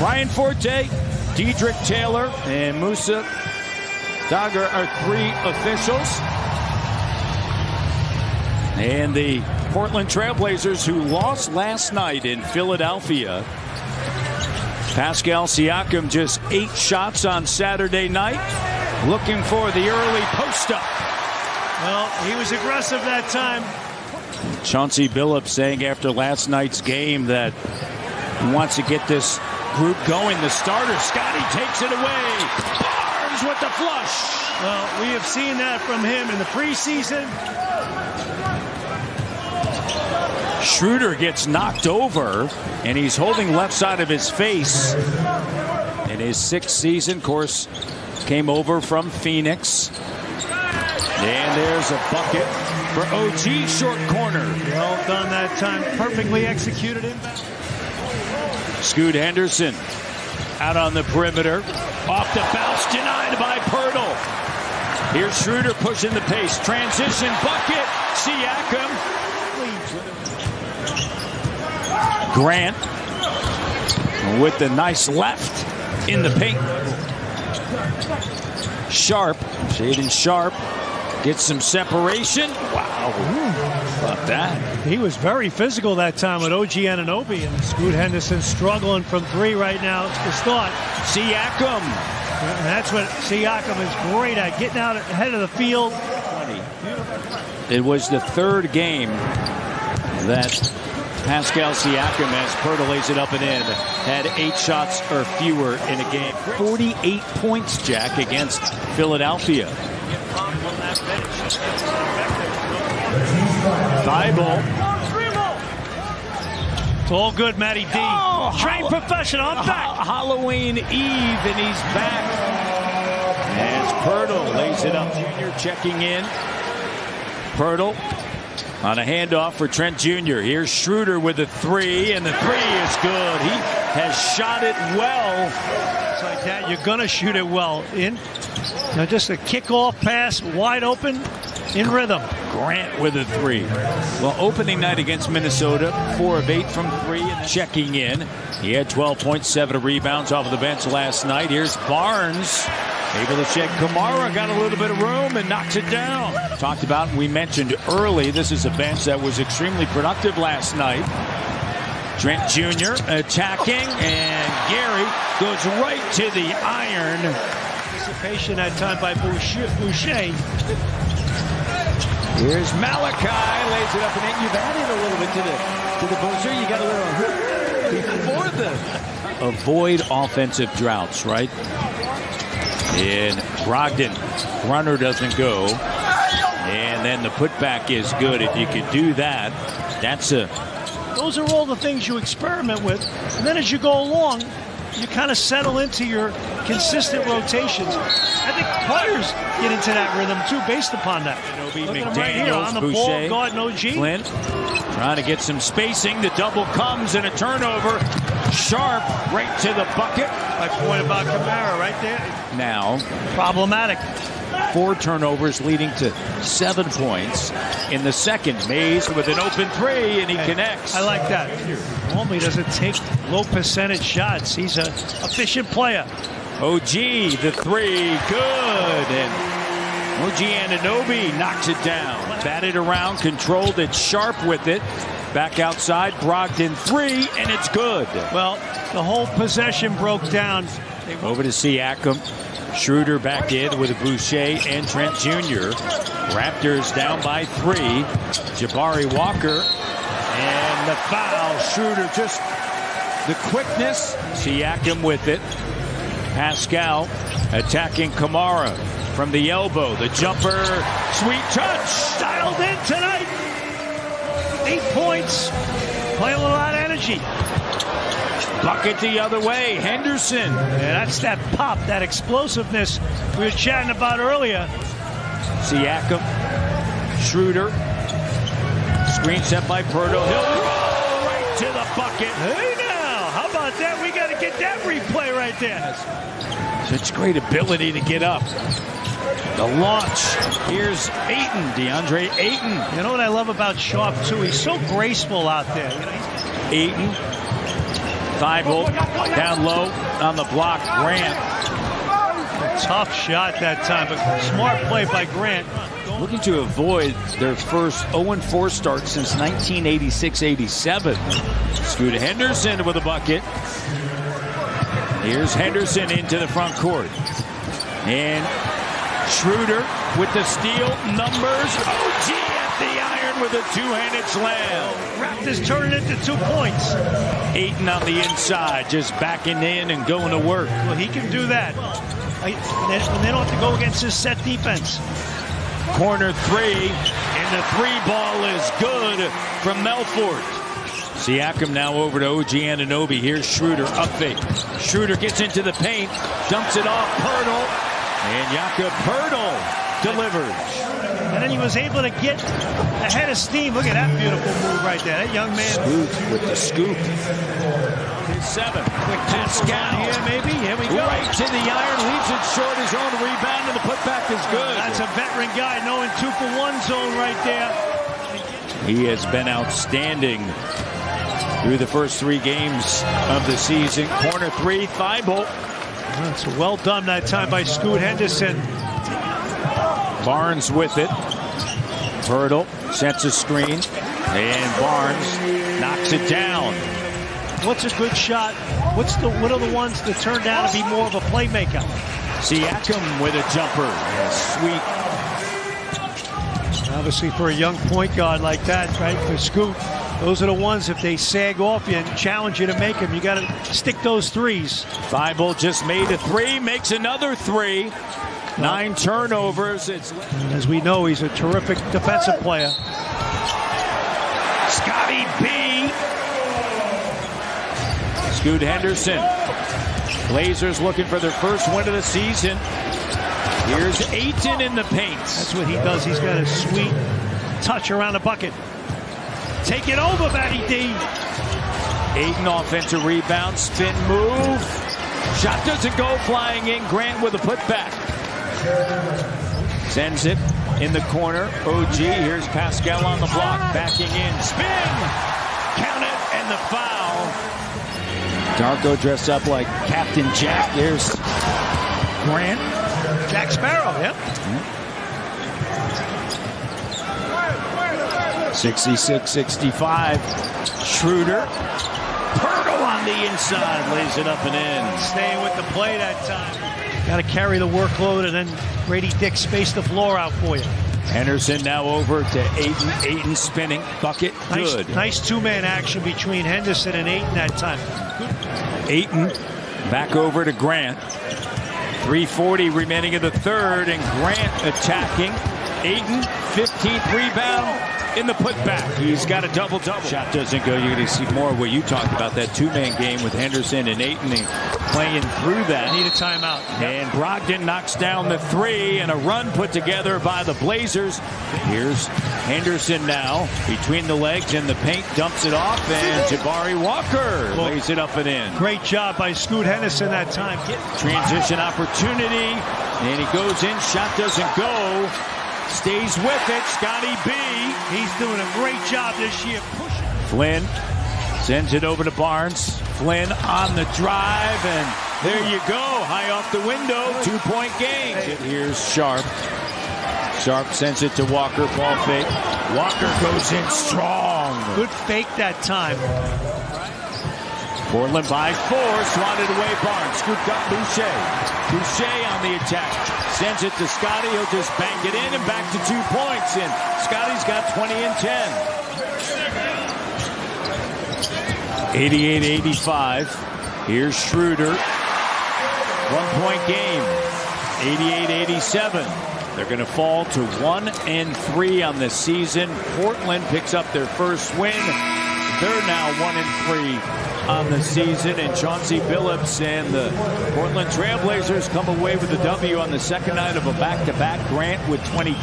Brian Forte, Diedrich Taylor, and Musa Dagger are three officials. And the Portland Trailblazers, who lost last night in Philadelphia. Pascal Siakam just 8 shots on Saturday night, looking for the early post-up. Well, he was aggressive that time. Chauncey Billups saying after last night's game that he wants to get this group going. The starter, Scotty, takes it away. Barnes with the flush. Well, we have seen that from him in the preseason. Schroeder gets knocked over, and he's holding left side of his face. In his 6th season, of course, came over from Phoenix. And there's a bucket for OG, short corner. Well done that time. Perfectly executed him. Scoot Henderson out on the perimeter. Off the bounce, denied by Pirtle. Here's Schroeder pushing the pace. Transition bucket. Siakam. Grant with the nice left in the paint. Sharp, Shaden Sharp gets some separation. Wow, about that. He was very physical that time with OG Anunoby, and Scoot Henderson struggling from 3 right now to start. Siakam. And that's what Siakam is great at, getting out ahead of the field. It was the 3rd game that Pascal Siakam, as Pirtle lays it up and in, had 8 shots or fewer in a game. 48 points, Jack, against Philadelphia. Thibault. It's all good, Matty D. Trained professional, I'm back. Halloween Eve, and he's back. As Pirtle lays it up, Junior checking in. Pirtle on a handoff for Trent Jr. Here's Schroeder with a 3, and the 3 is good. He has shot it well. It's like that. You're going to shoot it well. Now just a kickoff pass, wide open, in rhythm. Grant with a 3. Well, opening night against Minnesota, 4 of 8 from 3. And checking in. He had 12.7 rebounds off of the bench last night. Here's Barnes. Able to check Kamara, got a little bit of room and knocks it down. Talked about, and we mentioned early, this is a bench that was extremely productive last night. Trent Jr. attacking, and Gary goes right to the iron. Anticipation that time by Boucher. Here's Malachi, lays it up and in. You've added a little bit to the buzzer. You got a little before the avoid offensive droughts, right? And Brogdon, runner doesn't go, and then the putback is good. If you can do that, that's a. Those are all the things you experiment with, and then as you go along, you kind of settle into your consistent rotations. I think players get into that rhythm too, based upon that. Look at him right here on the ball, guarding OG. Flint trying to get some spacing. The double comes and a turnover. Sharp right to the bucket. My point about Kamara right there. Now problematic. 4 turnovers leading to 7 points in the second. Mays with an open 3, and he connects. I like that. Normally doesn't take low percentage shots. He's an efficient player. OG, the 3, good. And OG Anunoby knocks it down. Batted around, controlled it, Sharp with it. Back outside, Brogdon 3, and it's good. Well, the whole possession broke down. Over to Siakam. Schroeder back in with a Boucher and Trent Jr. Raptors down by 3. Jabari Walker. And the foul. Schroeder just the quickness. Siakam with it. Pascal attacking Kamara from the elbow. The jumper. Sweet touch. Dialed in tonight. 8 points. Playing with a lot of energy. Bucket the other way. Henderson. Yeah, that's that pop, that explosiveness we were chatting about earlier. Siakam. Schroeder. Screen set by Pirtle. He'll roll right to the bucket. Hey now, how about that? We got to get that replay right there. Such great ability to get up. The launch. Here's Ayton, DeAndre Ayton. You know what I love about Sharp, too? He's so graceful out there. Ayton Thibault down low on the block. Grant. Tough shot that time, but smart play by Grant. Looking to avoid their first 0-4 start since 1986-87. Scoot Henderson with a bucket. Here's Henderson into the front court. And Schroeder with the steal. Numbers. OG at the iron with a two-handed slam. Raptors turning it to 2 points. Ayton on the inside, just backing in and going to work. Well, he can do that. And they don't have to go against his set defense. Corner three, and the three ball is good from Melfort. Siakam now over to OG Anunoby. Here's Schroeder, up fake. Schroeder gets into the paint, dumps it off Pirtle, and Jakob Pirtle delivers. And then he was able to get ahead of steam. Look at that beautiful move right there. That young man. Scoop with the scoop. His 7. Quick Pascal here, maybe. Here we go. Right to the iron, leaves it short. His own rebound, and the putback is good. That's a veteran guy knowing 2-for-1 zone right there. He has been outstanding through the first 3 games of the season. Corner 3, Thibault. That's well done that time by Scoot Henderson. Barnes with it. Pirtle sets a screen, and Barnes knocks it down. What's a good shot? What are the ones that turn out to be more of a playmaker? Siakam with a jumper. Sweet. Obviously, for a young point guard like that, right, for Scoot, those are the ones, if they sag off you and challenge you to make them, you got to stick those threes. Thibault just made a 3, makes another 3. 9 turnovers. As we know, he's a terrific defensive player. Scotty B. Scoot Henderson. Blazers looking for their first win of the season. Here's Ayton in the paint. That's what he does. He's got a sweet touch around the bucket. Take it over, Matty D. Ayton offensive rebound, spin move. Shot doesn't go, flying in. Grant with a putback. Sends it in the corner. OG, here's Pascal on the block. Backing in, spin. Count it, and the foul. Darko dressed up like Captain Jack. There's Grant. Jack Sparrow, yep. 66-65. Schroeder. Pirtle on the inside, lays it up and in. Staying with the play that time. Got to carry the workload, and then Grady Dick spaced the floor out for you. Henderson now over to Ayton. Ayton spinning. Bucket. Good. Nice two-man action between Henderson and Ayton that time. Ayton back over to Grant. 3:40 remaining in the third, and Grant attacking. Ayton, 15th rebound in the putback. He's got a double-double. Shot doesn't go. You're going to see more of what you talked about, that two-man game with Henderson and Ayton playing through that. Need a timeout. And Brogdon knocks down the 3, and a run put together by the Blazers. Here's Henderson now between the legs and the paint, dumps it off, and Jabari Walker lays it up and in. Great job by Scoot Henderson that time. Transition opportunity, and he goes in. Shot doesn't go. Stays with it. Scotty B. He's doing a great job this year. Pushing. Flynn sends it over to Barnes. Flynn on the drive, and there you go. High off the window. 2-point game. Here's Sharp. Sharp sends it to Walker. Ball fake. Walker goes in strong. Good fake that time. Portland by 4. Swatted away Barnes. Scoop got Boucher. Boucher on the attack. Sends it to Scotty. He'll just bank it in and back to 2 points. And Scotty's got 20 and 10. 88-85. Here's Schroeder. 1-point game. 88-87. They're going to fall to 1-3 on the season. Portland picks up their first win. They're now 1-3 on the season, and Chauncey Billups and the Portland Trailblazers come away with a W on the second night of a back-to-back. Grant with 20.